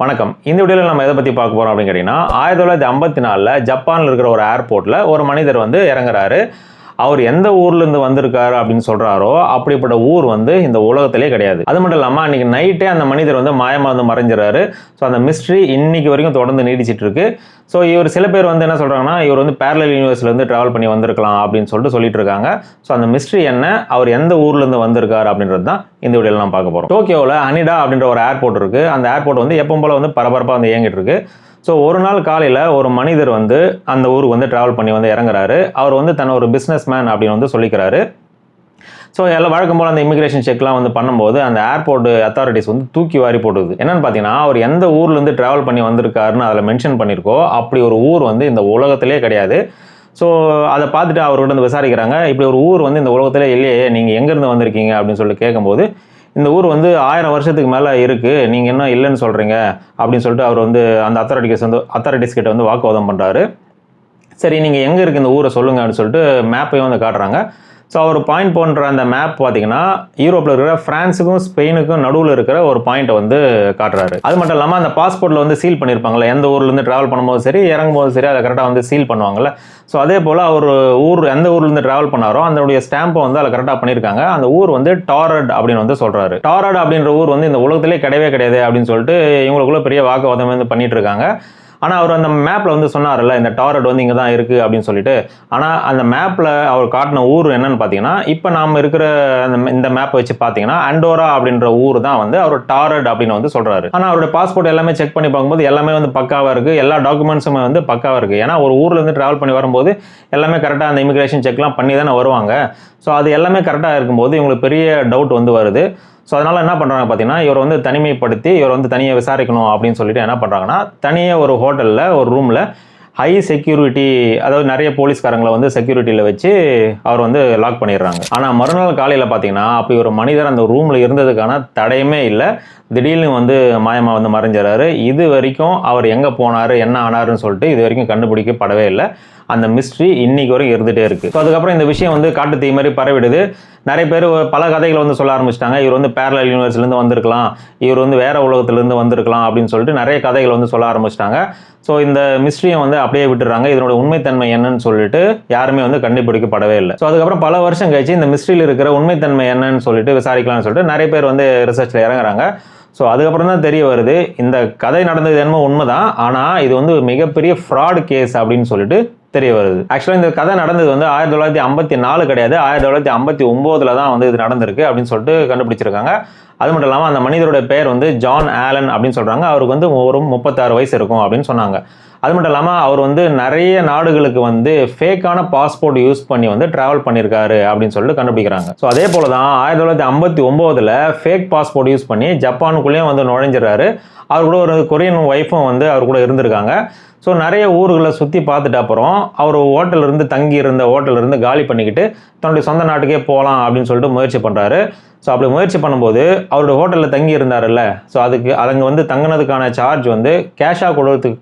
வணக்கம். இந்த வீடியோவில் நம்ம எதை பற்றி பார்க்க போகிறோம் அப்படின்னு கேட்டிங்கன்னா 1954 ஜப்பானில் இருக்கிற ஒரு ஏர்போர்ட்டில் ஒரு மனிதர் வந்து இறங்குறாரு. அவர் எந்த ஊர்லேருந்து வந்திருக்காரு அப்படின்னு சொல்கிறாரோ அப்படிப்பட்ட ஊர் வந்து இந்த உலகத்திலே கிடையாது. அது மட்டும் இல்லாமல் அன்றைக்கி நைட்டே அந்த மனிதர் வந்து மாயமாக வந்து மறைஞ்சிடறாரு. ஸோ அந்த மிஸ்ட்ரி இன்னைக்கு வரைக்கும் தொடர்ந்து நீடிச்சிட்டு இருக்கு. ஸோ இவர் சில பேர் வந்து என்ன சொல்கிறாங்கன்னா, இவர் வந்து பேரலல் யூனிவர்ஸ்லேருந்து ட்ராவல் பண்ணி வந்திருக்கலாம் அப்படின்னு சொல்லிட்டு இருக்காங்க. ஸோ அந்த மிஸ்ட்ரி என்ன, அவர் எந்த ஊர்லேருந்து வந்திருக்காரு அப்படின்றது தான் இந்த வீடியோவில் நான் பார்க்க போகிறோம். டோக்கியோவில் ஹனிடா அப்படின்ற ஒரு ஏர்போர்ட் இருக்குது. அந்த ஏர்போர்ட் வந்து எப்பவும் போல் வந்து பரபரப்பாக வந்து இயங்கிட்டு இருக்கு. ஸோ ஒரு நாள் காலையில் ஒரு மனிதர் வந்து அந்த ஊருக்கு வந்து ட்ராவல் பண்ணி வந்து இறங்குறாரு. அவர் வந்து தன்னை ஒரு பிஸ்னஸ் மேன் அப்படின்னு வந்து சொல்லிக்கிறாரு. ஸோ எல்லாம் வழக்கம் போல் அந்த இமிகிரேஷன் செக்லாம் வந்து பண்ணும்போது அந்த ஏர்போர்ட் அத்தாரிட்டிஸ் வந்து தூக்கி வாரி போடுது. என்னன்னு பார்த்தீங்கன்னா, அவர் எந்த ஊர்லேருந்து ட்ராவல் பண்ணி வந்திருக்காருன்னு அதில் மென்ஷன் பண்ணியிருக்கோ அப்படி ஒரு ஊர் வந்து இந்த உலகத்திலே கிடையாது. ஸோ அதை பார்த்துட்டு அவர்கிட்ட வந்து விசாரிக்கிறாங்க. இப்படி ஒரு ஊர் வந்து இந்த உலகத்திலே இல்லையே, நீங்கள் எங்கேருந்து வந்திருக்கீங்க அப்படின்னு சொல்லி கேட்கும்போது, இந்த ஊர் வந்து 1000 வருஷத்துக்கு மேலே இருக்குது, நீங்கள் இன்னும் இல்லைன்னு சொல்கிறீங்க அப்படின்னு சொல்லிட்டு அவர் வந்து அந்த அத்தாரிட்டிஸ் கிட்ட வந்து வாக்குவாதம் பண்ணுறாரு. சரி, நீங்கள் எங்கே இருக்குது இந்த ஊரை சொல்லுங்கள் அப்படின்னு சொல்லிட்டு மேப்பையும் வந்து காட்டுறாங்க. ஸோ அவர் பாயிண்ட் பண்ணுற அந்த மேப் பார்த்தீங்கன்னா யூரோப்பில் இருக்கிற ஃப்ரான்ஸுக்கும் ஸ்பெயினுக்கும் நடுவில் இருக்கிற ஒரு பாயிண்ட்டை வந்து காட்டுறாரு. அது மட்டும் இல்லாமல் அந்த பாஸ்போர்ட்டில் வந்து சீல் பண்ணியிருப்பாங்கள்ல, எந்த ஊர்லேருந்து ட்ராவல் பண்ணும்போது சரி இறங்கும்போது சரி அதை கரெக்டாக வந்து சீல் பண்ணுவாங்கள்ல. ஸோ அதே போல் அவர் எந்த ஊர்லேருந்து ட்ராவல் பண்ணாரோ அதனுடைய ஸ்டாம்பை வந்து அதில் கரெக்டாக பண்ணியிருக்காங்க. அந்த ஊர் வந்து டாரட் அப்படின்னு வந்து சொல்கிறாரு. டாரட் அப்படின்ற ஊர் வந்து இந்த உலகத்திலே கிடையவே கிடையாது அப்படின்னு சொல்லிட்டு இவங்களுக்குள்ள பெரிய வாக்குவாதம் வந்து பண்ணிட்டு இருக்காங்க. ஆனால் அவர் அந்த மேப்பில் வந்து சொன்னார்ல, இந்த டாரட் வந்து இங்கே தான் இருக்குது அப்படின்னு சொல்லிட்டு. ஆனால் அந்த மேப்பில் அவர் காட்டின ஊர் என்னன்னு பார்த்தீங்கன்னா, இப்போ நாம் இருக்கிற இந்த மேப்பை வச்சு பார்த்தீங்கன்னா அண்டோரா அப்படின்ற ஊர் தான் வந்து அவர் டாரட் அப்படின்னு வந்து சொல்கிறாரு. ஆனால் அவருடைய பாஸ்போர்ட் எல்லாமே செக் பண்ணி பார்க்கும்போது எல்லாமே வந்து பக்காவாக இருக்குது, எல்லா டாக்குமெண்ட்ஸுமே வந்து பக்காவாக இருக்குது. ஏன்னா ஒரு ஊர்லேருந்து ட்ராவல் பண்ணி வரும்போது எல்லாமே கரெக்டாக அந்த இமிகிரேஷன் செக்லாம் பண்ணி தானே வருவாங்க. ஸோ அது எல்லாமே கரெக்டாக இருக்கும்போது இவங்களுக்கு பெரிய டவுட் வந்து வருது. ஸோ அதனால் என்ன பண்ணுறாங்க பார்த்தீங்கன்னா, இவர் வந்து தனிமைப்படுத்தி இவர் வந்து தனியாக விசாரிக்கணும் அப்படின்னு சொல்லிட்டு என்ன பண்ணுறாங்கன்னா, தனியாக ஒரு ஹோட்டலில் ஒரு ரூமில் ஹை செக்யூரிட்டி, அதாவது நிறைய போலீஸ்காரங்களை வந்து செக்யூரிட்டியில் வச்சு அவர் வந்து லாக் பண்ணிடுறாங்க. ஆனால் மறுநாள் காலையில் பார்த்தீங்கன்னா அப்படி ஒரு மனிதர் அந்த ரூமில் இருந்ததுக்கான தடையுமே இல்லை. திடீர்னு வந்து மாயமாக வந்து மறைஞ்சிடறாரு. இது வரைக்கும் அவர் எங்கே போனார் என்ன ஆனாருன்னு சொல்லிட்டு இது வரைக்கும் கண்டுபிடிக்கப்படவே இல்லை. அந்த மிஸ்ட்ரி இன்னைக்கு வரைக்கும் இருந்துகிட்டே இருக்குது. ஸோ அதுக்கப்புறம் இந்த விஷயம் வந்து காட்டு தீ மாதிரி பரவிடுது. நிறைய பேர் பல கதைகளை வந்து சொல்ல ஆரம்பிச்சிட்டாங்க. இவர் வந்து பேரலல் யூனிவர்ஸ்லேருந்து வந்திருக்கலாம், இவர் வந்து வேற உலகத்திலேருந்து வந்திருக்கலாம் அப்படின்னு சொல்லிட்டு நிறைய கதைகள் வந்து சொல்ல ஆரம்பிச்சிட்டாங்க. ஸோ இந்த மிஸ்ட்ரியை வந்து அப்படியே விட்டுறாங்க. இதனோட உண்மைத்தன்மை என்னன்னு சொல்லிட்டு யாருமே வந்து கண்டுபிடிக்கப்படவே இல்லை. ஸோ அதுக்கப்புறம் பல வருஷம் கழிச்சு இந்த மிஸ்ட்ரியில் இருக்கிற உண்மைத்தன்மை என்னன்னு சொல்லிட்டு விசாரிக்கலாம்னு சொல்லிட்டு நிறைய பேர் வந்து ரிசர்ச்சில் இறங்குறாங்க. ஸோ அதுக்கப்புறம் தான் தெரிய வருது, இந்த கதை நடந்தது என்னமோ உண்மைதான், ஆனால் இது வந்து மிகப்பெரிய ஃப்ராட் கேஸ் அப்படின்னு சொல்லிட்டு தெரிய வருது. ஆக்சுவலாக இந்த கதை நடந்தது வந்து 1954 கிடையாது, 1959 தான் வந்து இது நடந்திருக்கு அப்படின்னு சொல்லிட்டு கண்டுபிடிச்சிருக்காங்க. அது மட்டும் இல்லாமல் அந்த மனிதருடைய பெயர் வந்து ஜான் ஆலன் அப்படின்னு சொல்கிறாங்க. அவருக்கு வந்து ஒரு 36 வயசு இருக்கும் அப்படின்னு சொன்னாங்க. அது மட்டும் இல்லாமல் அவர் வந்து நிறைய நாடுகளுக்கு வந்து ஃபேக்கான பாஸ்போர்ட் யூஸ் பண்ணி வந்து ட்ராவல் பண்ணியிருக்காரு அப்படின்னு சொல்லிட்டு கண்டுபிடிக்கிறாங்க. ஸோ அதே போல் தான் 1959 ஃபேக் பாஸ்போர்ட் யூஸ் பண்ணி ஜப்பானுக்குள்ளேயும் வந்து நுழைஞ்சிடறாரு. அவர் கூட ஒரு கொரியன் ஒய்ஃபும் வந்து அவர் கூட இருந்திருக்காங்க. ஸோ நிறைய ஊர்களை சுற்றி பார்த்துட்டு அப்புறம் அவர் ஹோட்டலிருந்து தங்கி இருந்த ஹோட்டலிருந்து காலி பண்ணிக்கிட்டு தன்னுடைய சொந்த நாட்டுக்கே போகலாம் அப்படின்னு சொல்லிட்டு முயற்சி பண்ணுறாரு. ஸோ அப்படி முயற்சி பண்ணும்போது அவருடைய ஹோட்டலில் தங்கி இருந்தார்ல, ஸோ அங்கே வந்து தங்கினதுக்கான சார்ஜ் வந்து கேஷாக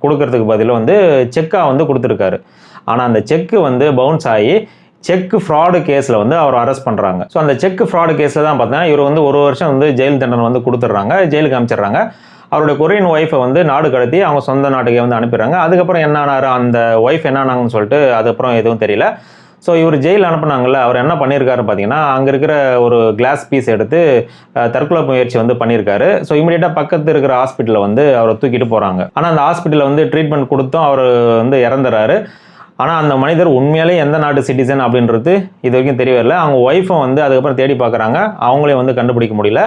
கொடுக்கறதுக்கு பதிலாக வந்து செக்காக வந்து கொடுத்துருக்காரு. ஆனால் அந்த செக்கு வந்து பவுன்ஸ் ஆகி செக் ஃப்ராடு கேஸில் வந்து அவர் அரெஸ்ட் பண்ணுறாங்க. ஸோ அந்த செக் ஃப்ராடு கேஸில் தான் பார்த்தீங்கன்னா இவர் வந்து 1 வருஷம் வந்து ஜெயில் தண்டனை வந்து கொடுத்துட்றாங்க, ஜெயிலுக்கு அனுப்பிச்சிடுறாங்க. அவருடைய கொரியன் ஒய்ஃபை வந்து நாடு கடத்தி அவங்க சொந்த நாட்டுக்கே வந்து அனுப்பிடுறாங்க. அதுக்கப்புறம் என்ன ஆனார், அந்த ஒய்ஃப் என்ன ஆனாங்கன்னு சொல்லிட்டு அதுக்கப்புறம் எதுவும் தெரியல. ஸோ இவர் ஜெயில் அனுப்புனாங்கல்ல, அவர் என்ன பண்ணியிருக்காரு பார்த்தீங்கன்னா, அங்கே இருக்கிற ஒரு கிளாஸ் பீஸ் எடுத்து தற்கொலை முயற்சி வந்து பண்ணியிருக்காரு. ஸோ இமீடியட்டாக பக்கத்து இருக்கிற ஹாஸ்பிட்டலில் வந்து அவரை தூக்கிட்டு போகிறாங்க. ஆனால் அந்த ஹாஸ்பிட்டலில் வந்து ட்ரீட்மெண்ட் கொடுத்தும் அவர் வந்து இறந்துறாரு. ஆனால் அந்த மனிதர் உண்மையாலே எந்த நாட்டு சிட்டிசன் அப்படின்றது இது வரைக்கும் தெரியவில்லை. அவங்க ஒய்ஃபை வந்து அதுக்கப்புறம் தேடி பார்க்குறாங்க, அவங்களே வந்து கண்டுபிடிக்க முடியல.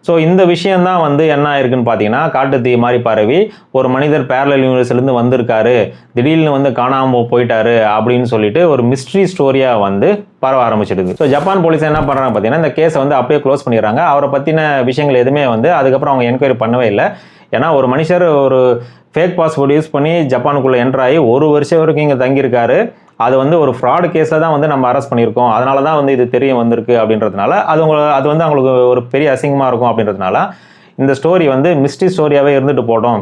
ஸோ இந்த விஷயந்தான் வந்து என்ன ஆயிருக்குன்னு பார்த்தீங்கன்னா, காட்டு தீ மாதிரி பரவி ஒரு மனிதர் பேரலல் யூனிவர்ஸ்லேருந்து வந்திருக்காரு, திடீர்னு வந்து காணாமல் போயிட்டாரு அப்படின்னு சொல்லிட்டு ஒரு மிஸ்ட்ரி ஸ்டோரியாக வந்து பரவ ஆரம்பிச்சிடுது. ஸோ ஜப்பான் போலீஸ் என்ன பண்ணுறாங்க பார்த்தீங்கன்னா, இந்த கேஸை வந்து அப்படியே க்ளோஸ் பண்ணிடுறாங்க. அவரை பற்றின விஷயங்கள் எதுவுமே வந்து அதுக்கப்புறம் அவங்க என்கொயரி பண்ணவே இல்லை. ஏன்னா ஒரு மனுஷர் ஒரு ஃபேக் பாஸ்போர்ட் யூஸ் பண்ணி ஜப்பானுக்குள்ளே என்ட்ராகி 1 வருஷம் வரைக்கும் இங்கே தங்கியிருக்காரு. அது வந்து ஒரு ஃப்ராடு கேஸில் தான் வந்து நம்ம அரெஸ்ட் பண்ணியிருக்கோம், அதனால தான் வந்து இது தெரிய வந்திருக்கு அப்படின்றதுனால அது வந்து அவங்களுக்கு ஒரு பெரிய அசிங்கமாக இருக்கும் அப்படின்றதுனால இந்த ஸ்டோரி வந்து மிஸ்ட்ரி ஸ்டோரியாகவே இருந்துட்டு போட்டோம்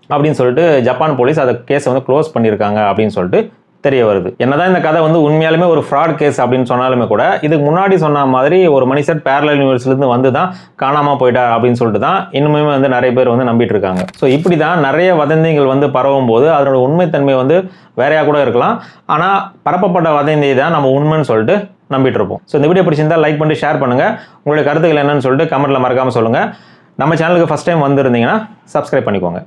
அப்படின்னு சொல்லிட்டு ஜப்பான் போலீஸ் அதை கேஸை வந்து க்ளோஸ் பண்ணியிருக்காங்க அப்படின்னு சொல்லிட்டு தெரிய வருது. என்னதான் இந்த கதை வந்து உண்மையாலுமே ஒரு ஃப்ராட் கேஸ் அப்படின்னு சொன்னாலுமே கூட இதுக்கு முன்னாடி சொன்ன மாதிரி ஒரு மனுஷர் பேரலல் யூனிவர்ஸ்லேருந்து வந்து தான் காணாமல் போயிட்டார் அப்படின்னு சொல்லிட்டு தான் இன்னுமே வந்து நிறைய பேர் வந்து நம்பிட்டு இருக்காங்க. ஸோ இப்படி தான் நிறைய வதந்திகள் வந்து பரவும் போது அதனோட உண்மைத்தன்மை வந்து வேறையாக கூட இருக்கலாம். ஆனால் பரப்பப்பட்ட வதந்தியை தான் நம்ம உண்மைன்னு சொல்லிட்டு நம்பிட்டு இருப்போம். ஸோ இந்த வீடியோ பிடிச்சிருந்தா லைக் பண்ணி ஷேர் பண்ணுங்கள். உங்களுடைய கருத்துக்கள் என்னன்னு சொல்லிட்டு கமெண்ட்டில் மறக்காமல் சொல்லுங்கள். நம்ம சேனலுக்கு ஃபஸ்ட் டைம் வந்திருந்தீங்கன்னா சப்ஸ்கிரைப் பண்ணிக்கோங்க.